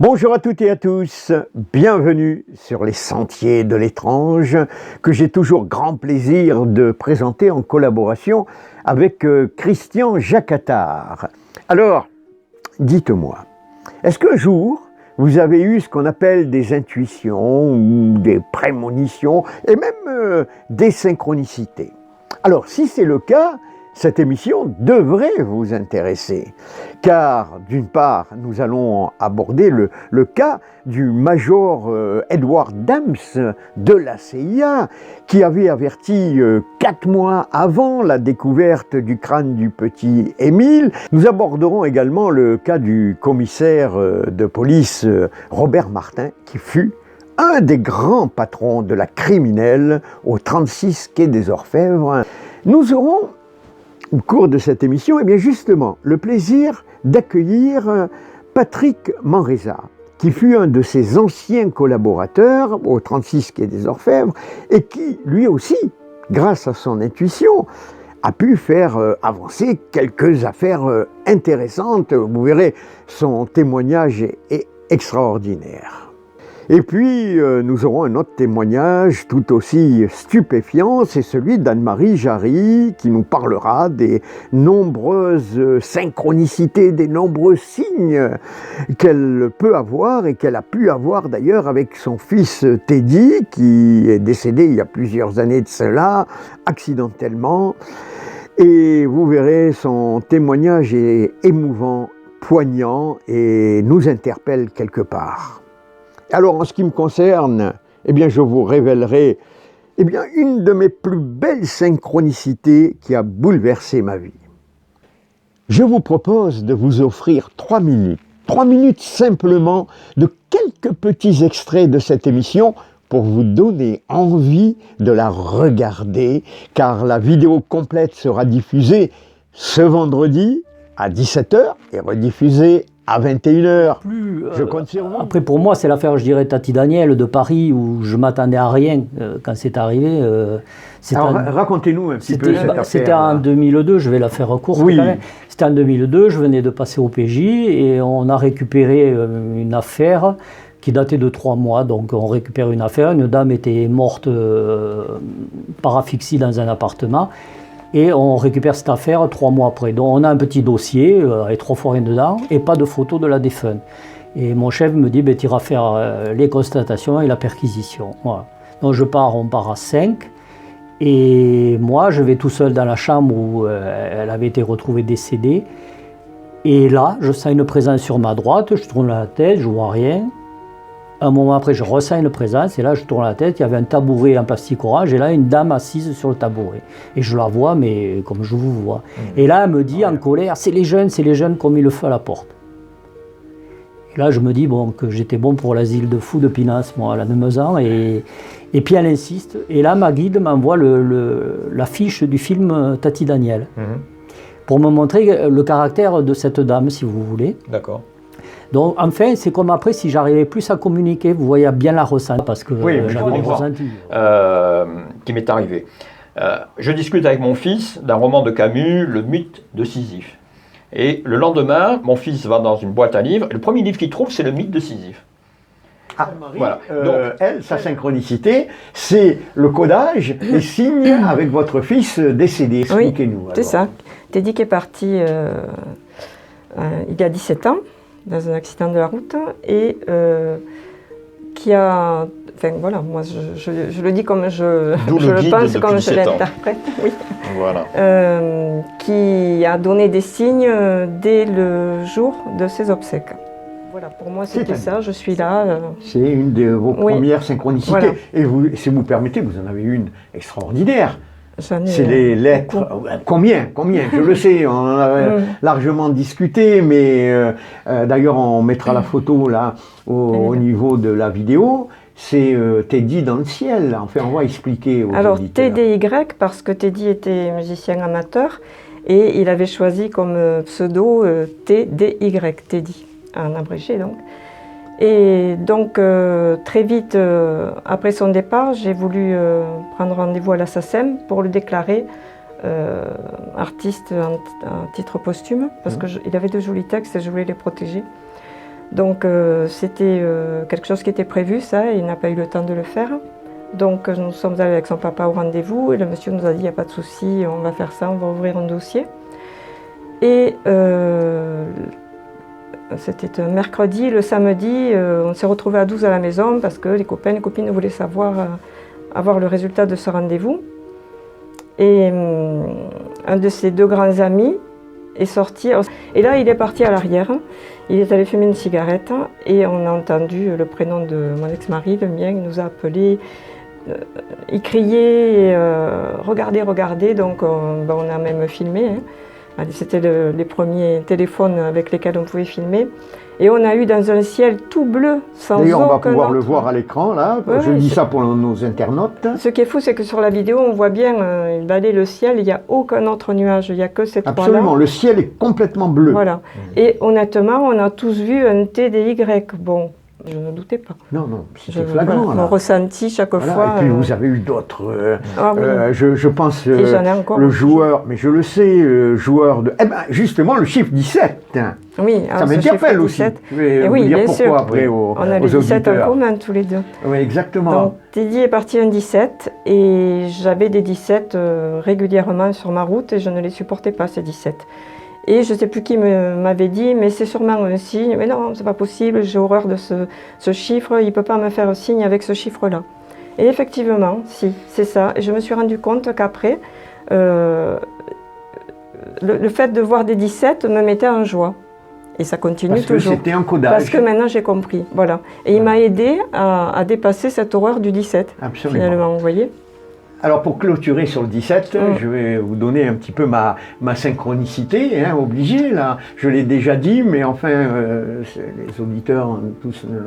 Bonjour à toutes et à tous, bienvenue sur les Sentiers de l'étrange que j'ai toujours grand plaisir de présenter en collaboration avec Christian Jacatar. Alors, dites-moi, est-ce qu'un jour vous avez eu ce qu'on appelle des intuitions ou des prémonitions et même des synchronicités? Alors, si c'est le cas, cette émission devrait vous intéresser, car d'une part, nous allons aborder le cas du major Edward Dams de la CIA, qui avait averti 4 mois avant la découverte du crâne du petit Émile. Nous aborderons également le cas du commissaire de police Robert Martin, qui fut un des grands patrons de la criminelle au 36 quai des Orfèvres. Nous aurons au cours de cette émission, eh bien justement, le plaisir d'accueillir Patrick Manresa, qui fut un de ses anciens collaborateurs au 36 quai des Orfèvres et qui, lui aussi, grâce à son intuition, a pu faire avancer quelques affaires intéressantes. Vous verrez, son témoignage est extraordinaire. Et puis, nous aurons un autre témoignage tout aussi stupéfiant, c'est celui d'Anne-Marie Jarry, qui nous parlera des nombreuses synchronicités, des nombreux signes qu'elle peut avoir et qu'elle a pu avoir d'ailleurs avec son fils Teddy, qui est décédé il y a plusieurs années de cela, accidentellement. Et vous verrez, son témoignage est émouvant, poignant et nous interpelle quelque part. Alors, en ce qui me concerne, eh bien, je vous révélerai une de mes plus belles synchronicités qui a bouleversé ma vie. Je vous propose de vous offrir 3 minutes simplement de quelques petits extraits de cette émission pour vous donner envie de la regarder, car la vidéo complète sera diffusée ce vendredi à 17h et rediffusée à 21h. Je compte sur vous. Après, pour moi, c'est l'affaire, je dirais, Tati Daniel de Paris, où je ne m'attendais à rien quand c'est arrivé. Alors, racontez-nous un petit peu cette affaire. C'était en 2002, je vais la faire courte. Oui. C'était en 2002, je venais de passer au PJ et on a récupéré une affaire qui datait de 3 mois. Donc, on récupère une affaire. Une dame était morte par asphyxie dans un appartement. Et on récupère cette affaire 3 mois après. Donc on a un petit dossier avec 3 fois rien dedans et pas de photo de la défunte. Et mon chef me dit, tu iras faire les constatations et la perquisition. Voilà. Donc on part à 5. Et moi, je vais tout seul dans la chambre où elle avait été retrouvée décédée. Et là, je sens une présence sur ma droite, je tourne la tête, je ne vois rien. Un moment après, je ressens une présence, et là, je tourne la tête, il y avait un tabouret en plastique orange, et là, une dame assise sur le tabouret. Et je la vois, mais comme je vous vois. Et là, elle me dit en colère, c'est les jeunes qui ont mis le feu à la porte. Et là, je me dis que j'étais bon pour l'asile de fous de Pinance, moi, à la Nemeuzan, et puis elle insiste. Et là, ma guide m'envoie l'affiche du film Tati Daniel, pour me montrer le caractère de cette dame, si vous voulez. D'accord. Donc, enfin, c'est comme après, si j'arrivais plus à communiquer, vous voyez bien la ressenti, parce que j'avais le ressenti. Qui m'est arrivé. Je discute avec mon fils d'un roman de Camus, Le mythe de Sisyphe. Et le lendemain, mon fils va dans une boîte à livres, et le premier livre qu'il trouve, c'est Le mythe de Sisyphe. Ah, voilà. Donc, sa synchronicité, c'est le codage, les signes avec votre fils décédé. Expliquez-nous. Oui, c'est ça. Teddy qui est parti il y a 17 ans. Dans un accident de la route et qui a, enfin voilà, moi je le dis comme je le pense, comme je l'interprète, oui. Voilà. Qui a donné des signes dès le jour de ses obsèques. Voilà, pour moi c'était ça, je suis là. C'est une de vos premières synchronicités. Voilà. Et vous, si vous permettez, vous en avez une extraordinaire. C'est les lettres. Combien? Je le sais, on en a largement discuté, mais d'ailleurs on mettra la photo là au niveau de la vidéo. C'est Teddy dans le ciel. Enfin, on va expliquer aux Alors auditeurs. TDY parce que Teddy était musicien amateur et il avait choisi comme pseudo TDY, Teddy, en abrégé donc. Et donc, très vite, après son départ, j'ai voulu prendre rendez-vous à la SACEM pour le déclarer artiste à titre posthume, parce qu'il avait de jolis textes et je voulais les protéger. Donc c'était quelque chose qui était prévu, ça, et il n'a pas eu le temps de le faire. Donc nous sommes allés avec son papa au rendez-vous et le monsieur nous a dit il n'y a pas de souci, on va faire ça, on va ouvrir un dossier. Et c'était un mercredi, le samedi, on s'est retrouvés à 12 à la maison parce que les copains et les copines voulaient savoir, avoir le résultat de ce rendez-vous. Et un de ses deux grands amis est sorti, et là il est parti à l'arrière, il est allé fumer une cigarette et on a entendu le prénom de mon ex-mari, le mien, il nous a appelé, il criait, regardez, regardez, donc on a même filmé. Hein. C'était les premiers téléphones avec lesquels on pouvait filmer. Et on a eu dans un ciel tout bleu, sans aucun D'ailleurs, on va pouvoir autre. le voir à l'écran, là. Ouais, Je dis ça pour nos internautes. Ce qui est fou, c'est que sur la vidéo, on voit bien, il balaye le ciel, il n'y a aucun autre nuage, il n'y a que ces trois-là. Absolument, le ciel est complètement bleu. Voilà. Et honnêtement, on a tous vu un TDY. Bon, je ne doutais pas. Non, non, c'était flagrant. Mon Là. ressenti chaque Voilà. fois. Et puis vous avez eu d'autres. Ah oui. Je pense Et j'en ai encore le aussi. joueur, mais je le sais, joueur de. Eh ben, justement, le chiffre 17. Oui, Ça alors ce m'interpelle chiffre aussi. 17. Je vais Et vous oui, dire bien pourquoi sûr. après aux On a le 17 en auditeurs. commun tous les deux. Oui, exactement. Donc Teddy est parti un 17 et j'avais des 17 régulièrement sur ma route et je ne les supportais pas ces 17. Et je ne sais plus qui m'avait dit, mais c'est sûrement un signe. Mais non, c'est pas possible, j'ai horreur de ce chiffre, il ne peut pas me faire un signe avec ce chiffre-là. Et effectivement, si, c'est ça. Et je me suis rendu compte qu'après, le fait de voir des 17 me mettait en joie. Et ça continue Parce que toujours. c'était un codage. Parce que maintenant j'ai compris, voilà. Et il m'a aidé à dépasser cette horreur du 17, Absolument. finalement, vous voyez. Alors pour clôturer sur le 17, je vais vous donner un petit peu ma synchronicité, hein, obligée là. Je l'ai déjà dit, mais enfin les auditeurs tous ne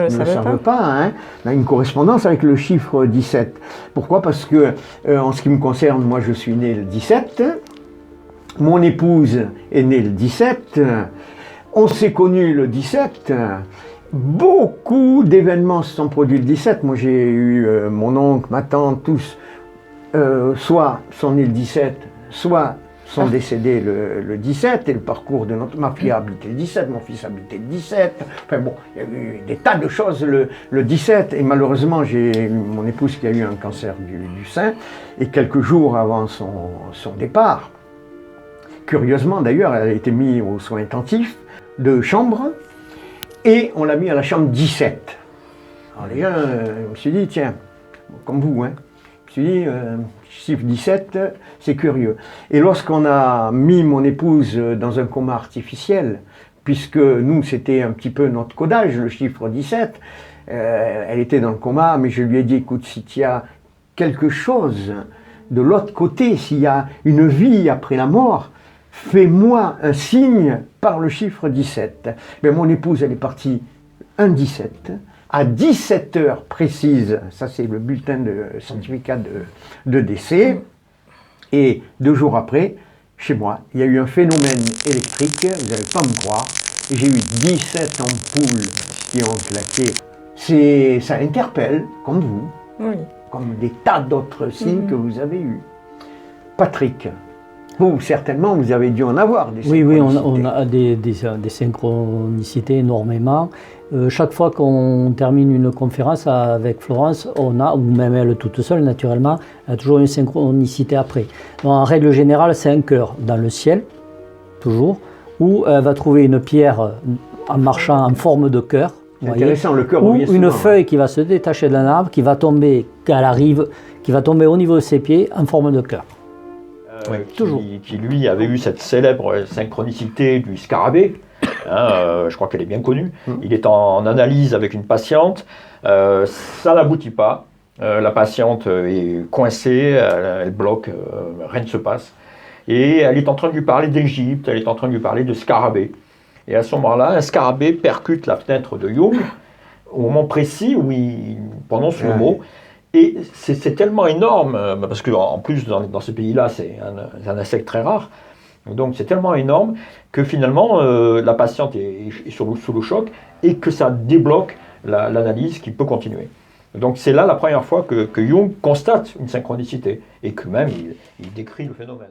le savent pas. Hein. On a une correspondance avec le chiffre 17. Pourquoi? Parce que en ce qui me concerne, moi je suis né le 17, mon épouse est née le 17, on s'est connus le 17. Beaucoup d'événements se sont produits le 17. Moi j'ai eu mon oncle, ma tante, tous. Soit sont nés le 17, soit sont décédés le 17, et le parcours de ma fille a habité le 17, mon fils a habité le 17, enfin bon, il y a eu des tas de choses le 17, et malheureusement j'ai mon épouse qui a eu un cancer du sein, et quelques jours avant son départ, curieusement d'ailleurs, elle a été mise aux soins intensifs de chambre, et on l'a mis à la chambre 17. Alors les gens, je me suis dit, tiens, comme vous, hein, je me suis dit, chiffre 17, c'est curieux. Et lorsqu'on a mis mon épouse dans un coma artificiel, puisque nous, c'était un petit peu notre codage, le chiffre 17, elle était dans le coma, mais je lui ai dit, écoute, si tu as quelque chose de l'autre côté, s'il y a une vie après la mort, fais-moi un signe par le chiffre 17. Mais mon épouse, elle est partie un 17. À 17 heures précises, ça c'est le bulletin de certificat de décès, et 2 jours après, chez moi, il y a eu un phénomène électrique, vous n'allez pas me croire, et j'ai eu 17 ampoules qui ont claqué. Ça interpelle, comme vous, Oui. comme des tas d'autres signes que vous avez eus. Patrick, vous, certainement, vous avez dû en avoir des synchronicités. Oui, on a des synchronicités énormément. Chaque fois qu'on termine une conférence avec Florence, on a, ou même elle toute seule naturellement, elle a toujours une synchronicité après. Donc, en règle générale, c'est un cœur dans le ciel, toujours, où elle va trouver une pierre en marchant en forme de cœur. C'est intéressant, le cœur ou revient une souvent. feuille qui va se détacher d'un arbre, qui va tomber, qu'elle arrive, qui va tomber au niveau de ses pieds en forme de cœur. Toujours. Qui lui avait eu cette célèbre synchronicité du scarabée. Je crois qu'elle est bien connue. Il est en analyse avec une patiente. Ça n'aboutit pas. La patiente est coincée, elle bloque, rien ne se passe. Et elle est en train de lui parler d'Égypte, elle est en train de lui parler de scarabée. Et à ce moment-là, un scarabée percute la fenêtre de Jung au moment précis où il prononce le mot. Et c'est tellement énorme, parce qu'en plus dans ce pays-là, c'est un insecte très rare. Donc c'est tellement énorme que finalement la patiente est sous le choc et que ça débloque l'analyse qui peut continuer. Donc c'est là la première fois que Jung constate une synchronicité et que même il décrit le phénomène.